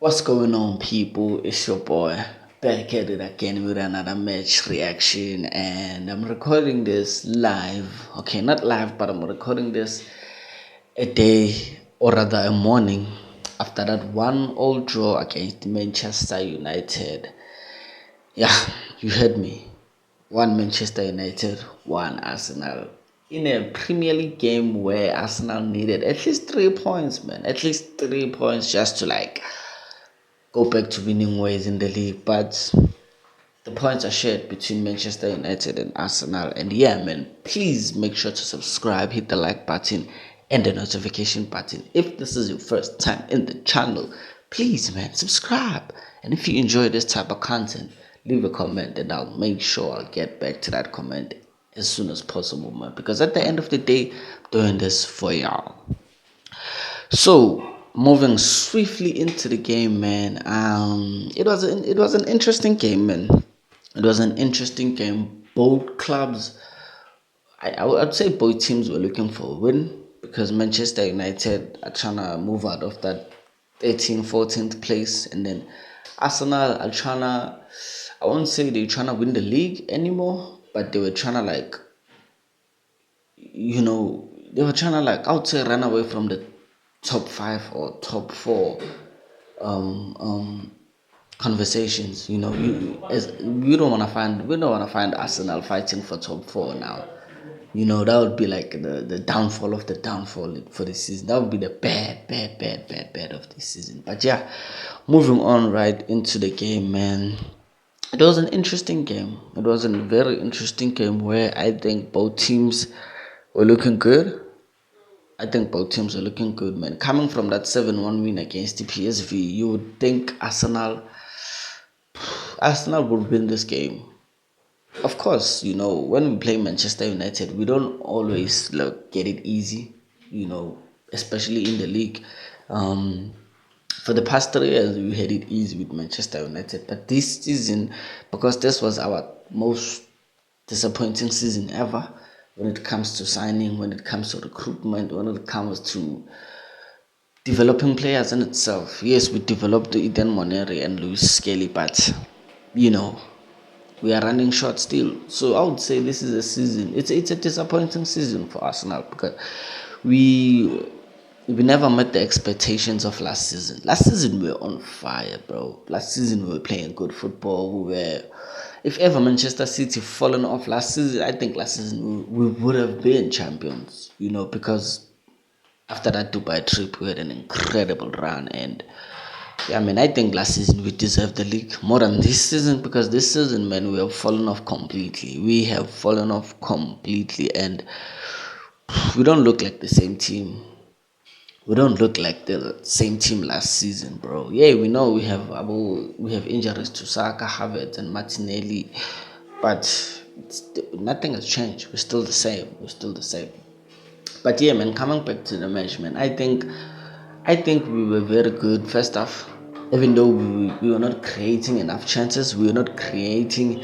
What's going on, people? It's your boy back at it again with another match reaction, and I'm recording this live. Okay, not live, but I'm recording this a day or rather a morning after that 1-all draw against Manchester United. Yeah, you heard me. One Manchester United, one Arsenal. In a Premier League game where Arsenal needed at least 3 points, man. At least 3 points just to go back to winning ways in the league. But the points are shared between Manchester United and Arsenal. And yeah, man, please make sure to subscribe, hit the like button and the notification button. If this is your first time in the channel, please, man, subscribe. And if you enjoy this type of content, leave a comment and I'll make sure I'll get back to that comment as soon as possible, man. Because at the end of the day, I'm doing this for y'all. So moving swiftly into the game, man. It was an interesting game, man. It was an interesting game. Both clubs, I'd say both teams were looking for a win because Manchester United are trying to move out of that 13th, 14th place, and then Arsenal are trying to. I won't say they're trying to win the league anymore, but they were trying to they were trying to I would say run away from the top five or top four um um conversations. As we don't wanna find Arsenal fighting for top four now. That would be like the downfall of the downfall for the season. That would be the bad of the season. But yeah, moving on right into the game, man. It was an interesting game. It was a very interesting game where I think both teams were looking good. I think both teams are looking good, man. Coming from that 7-1 win against the PSV, you would think Arsenal would win this game. Of course, when we play Manchester United, we don't always get it easy, especially in the league. Um, for the past 3 years, we had it easy with Manchester United, but this season, because this was our most disappointing season ever when it comes to signing, when it comes to recruitment, when it comes to developing players in itself. Yes, we developed Eden Moneri and Luis Skelly, but you know we are running short still. So I would say this is a season. It's a disappointing season for Arsenal because we we never met the expectations of last season. Last season we were on fire, bro. Last season we were playing good football. If ever Manchester City fallen off last season, I think last season we would have been champions. Because after that Dubai trip, we had an incredible run, and yeah, I mean, I think last season we deserved the league more than this season because this season, man, we have fallen off completely. We have fallen off completely, and we don't look like the same team. We don't look like the same team last season, bro. Yeah, we know we have injuries to Saka, Havertz, and Martinelli, but nothing has changed. We're still the same. We're still the same. But yeah, man, coming back to the match, man, I think we were very good first half. Even though we were not creating enough chances, we were not creating,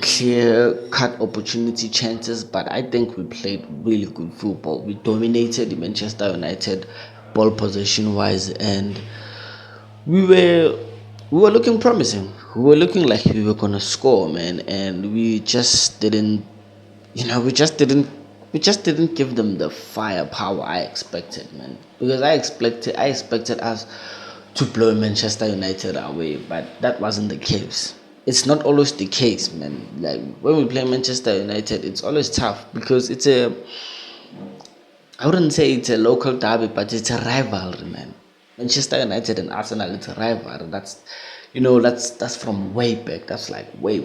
clear cut opportunity chances. But I think we played really good football. We dominated the Manchester United ball possession wise, and we were we were looking promising. We were looking like we were gonna score, man, and we just didn't. We just didn't give them the firepower I expected, man. Because I expected us to blow Manchester United away, but that wasn't the case. It's not always the case, man. Like when we play Manchester United, it's always tough because I wouldn't say it's a local derby, but it's a rivalry, man. Manchester United and Arsenal, it's a rivalry. That's from way back. That's like way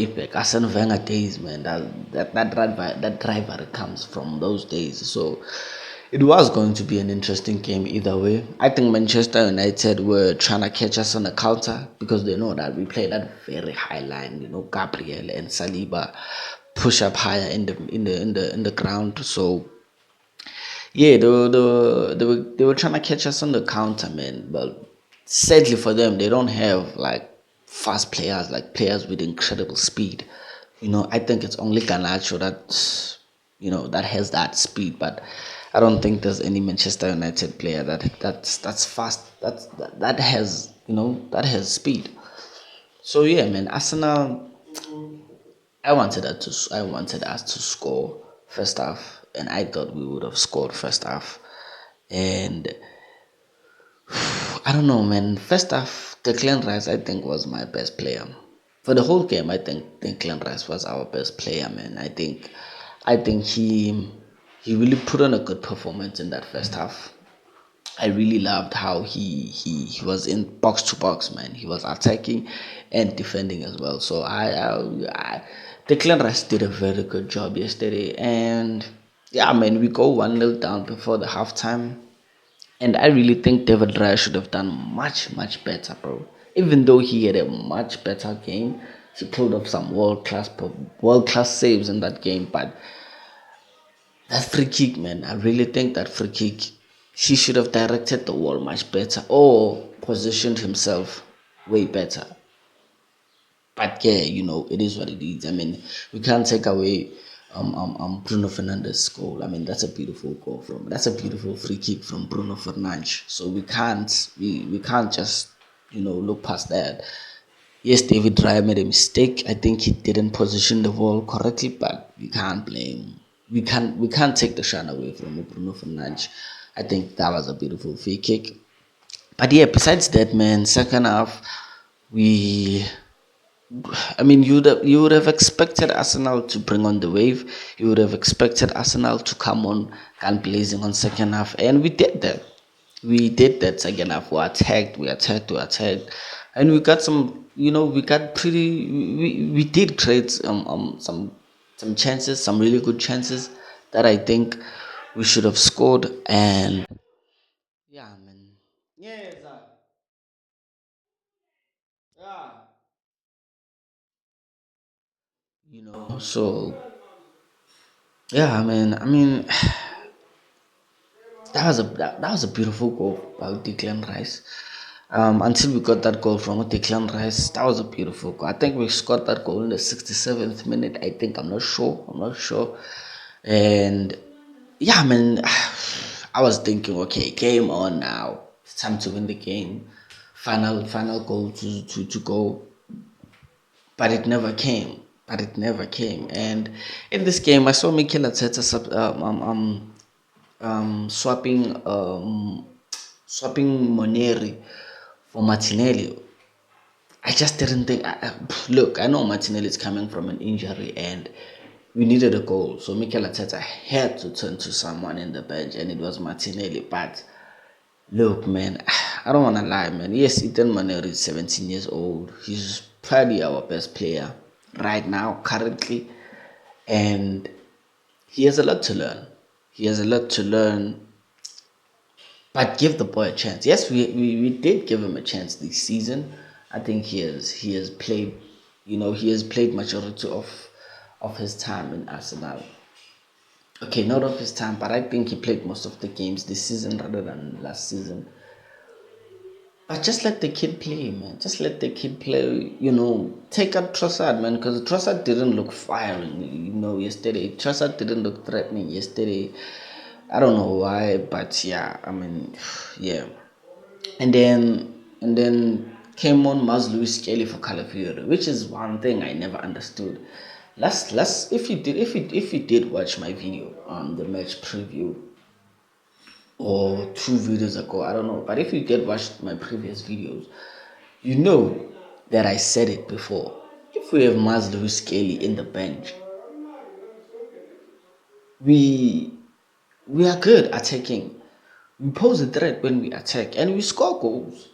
back. Arsene Wenger days, man. That rivalry comes from those days. So it was going to be an interesting game either way. I think Manchester United were trying to catch us on the counter because they know that we play that very high line. Gabriel and Saliba push up higher in the ground. So yeah, they were trying to catch us on the counter, man. But sadly for them, they don't have like fast players, like players with incredible speed. I think it's only Garnacho that has that speed. But I don't think there's any Manchester United player that's fast. That has that has speed. So yeah, man, Arsenal. I wanted us to score first half, and I thought we would have scored first half. And I don't know, man. First half, Declan Rice, I think, was my best player for the whole game. I think Declan Rice was our best player, man. I think he really put on a good performance in that first half. I really loved how he was in box to box, man. He was attacking and defending as well. So Declan Rice did a very good job yesterday, and yeah, man, we go 1-0 down before the halftime. And I really think David Raya should have done much better, bro. Even though he had a much better game, he pulled off some world class saves in that game. But that free kick, man, I really think that free kick, he should have directed the ball much better or positioned himself way better. But yeah, it is what it is. I mean, we can't take away Bruno Fernandes' goal. I mean, that's a beautiful free kick from Bruno Fernandes. So we can't just look past that. Yes, David Raya made a mistake. I think he didn't position the ball correctly, but we can't blame. We can't take the shine away from Bruno Fernandes. I think that was a beautiful free kick. But yeah, besides that, man, second half we I mean, you would have expected Arsenal to bring on the wave. You would have expected Arsenal to come on gun blazing on second half, and we did that. We did that second half. We attacked, and we got some. We got pretty. We did create some chances, some really good chances that I think we should have scored. And yeah, man. Yeah, yeah. So yeah, I mean, that was a beautiful goal by Declan Rice. Until we got that goal from Declan Rice, that was a beautiful goal. I think we scored that goal in the 67th minute. I think I'm not sure. And yeah, I was thinking, okay, game on now. It's time to win the game. Final goal to go, but it never came. And in this game, I saw Mikel Arteta swapping Moneri for Martinelli. I just didn't think. Look, I know Martinelli is coming from an injury, and we needed a goal, so Mikel Arteta had to turn to someone in the bench, and it was Martinelli. But look, man, I don't want to lie, man. Yes, Ethan Moneri is 17 years old. He's probably our best player right now, currently, and he has a lot to learn. He has a lot to learn. But give the boy a chance. Yes, we did give him a chance this season. I think he has played, he has played majority of his time in Arsenal. Okay, not of his time, but I think he played most of the games this season rather than last season. But just let the kid play, man. Just let the kid play. Take out Trossard, man, because Trossard didn't look firing, yesterday. Trossard didn't look threatening yesterday. I don't know why, but yeah, I mean, yeah. And then came on Maz Lewis Kelly for Calafiori, which is one thing I never understood. Last if you did watch my video on the match preview or 2 videos ago, I don't know, but if you did watch my previous videos, you know that I said it before. If we have Maz Lewis Kelly in the bench, we we are good attacking. We pose a threat when we attack and we score goals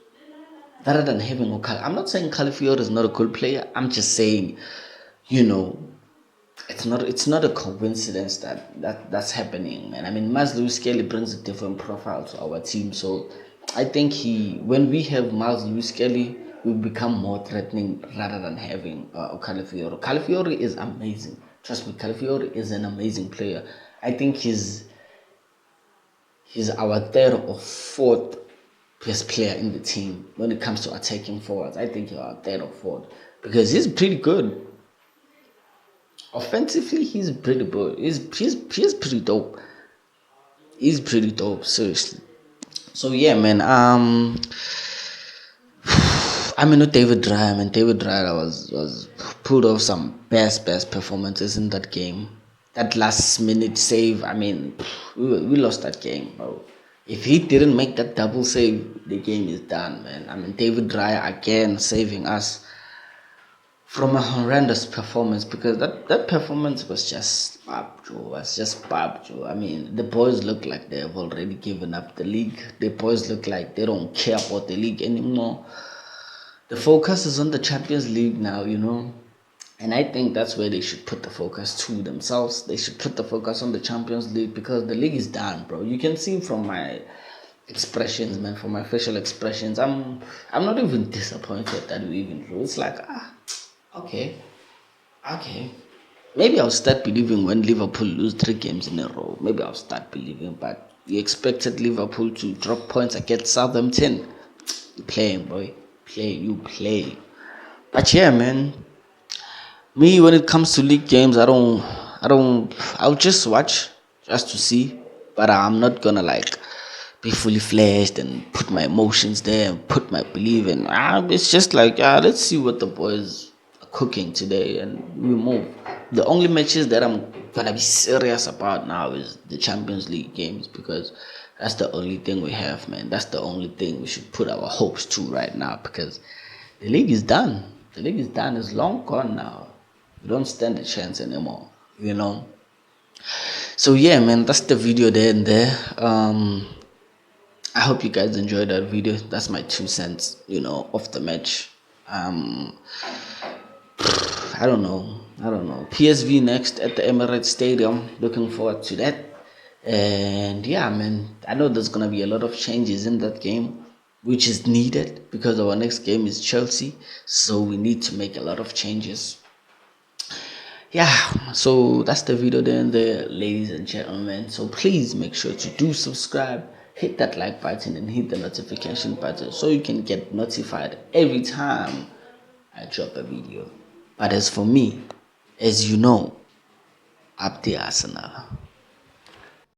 rather than having I'm not saying Calafiori is not a good player. I'm just saying, you know, it's not a coincidence that's happening, man. I mean, Miles Lewis Kelly brings a different profile to our team, so I think when we have Miles Lewis Kelly, we become more threatening rather than having Calafiori. Calafiori is amazing. Trust me, Calafiori is an amazing player. I think he's our third or fourth best player in the team when it comes to attacking forwards. I think he's our third or fourth because he's pretty good. Offensively, he's pretty good. He's pretty dope. He's pretty dope, seriously. So yeah, man. I mean, not David Raya. I mean, David Raya was pulled off some best performances in that game. That last minute save. I mean, we lost that game, bro. If he didn't make that double save, the game is done, man. I mean, David Raya again saving us from a horrendous performance, because that performance was just bad, Joe. Was just bad, Joe. I mean, the boys look like they have already given up the league. The boys look like they don't care about the league anymore. The focus is on the Champions League now, and I think that's where they should put the focus to themselves. They should put the focus on the Champions League, because the league is done, bro. You can see from my expressions, man, from my facial expressions. I'm not even disappointed that we even drew. It's like, okay, okay. Maybe I'll start believing when Liverpool lose 3 games in a row. Maybe I'll start believing, but you expected Liverpool to drop points against Southampton. You playing, boy. You play. But yeah, man. Me, when it comes to league games, I'll just watch just to see. But I'm not gonna like be fully fledged and put my emotions there and put my belief in. It's just like, let's see what the boys are cooking today and we move. The only matches that I'm gonna be serious about now is the Champions League games, because that's the only thing we have, man. That's the only thing we should put our hopes to right now, because the league is done. The league is done. It's long gone now. We don't stand a chance anymore. So yeah, man, that's the video there and there. I hope you guys enjoyed that video. That's my 2 cents, of the match. I don't know. PSV next at the Emirates Stadium. Looking forward to that. And yeah, man, I know there's gonna be a lot of changes in that game, which is needed, because our next game is Chelsea. So we need to make a lot of changes. Yeah, so that's the video there, ladies and gentlemen. So please make sure to do subscribe, hit that like button, and hit the notification button so you can get notified every time I drop a video. But as for me, as you know, up the Arsenal.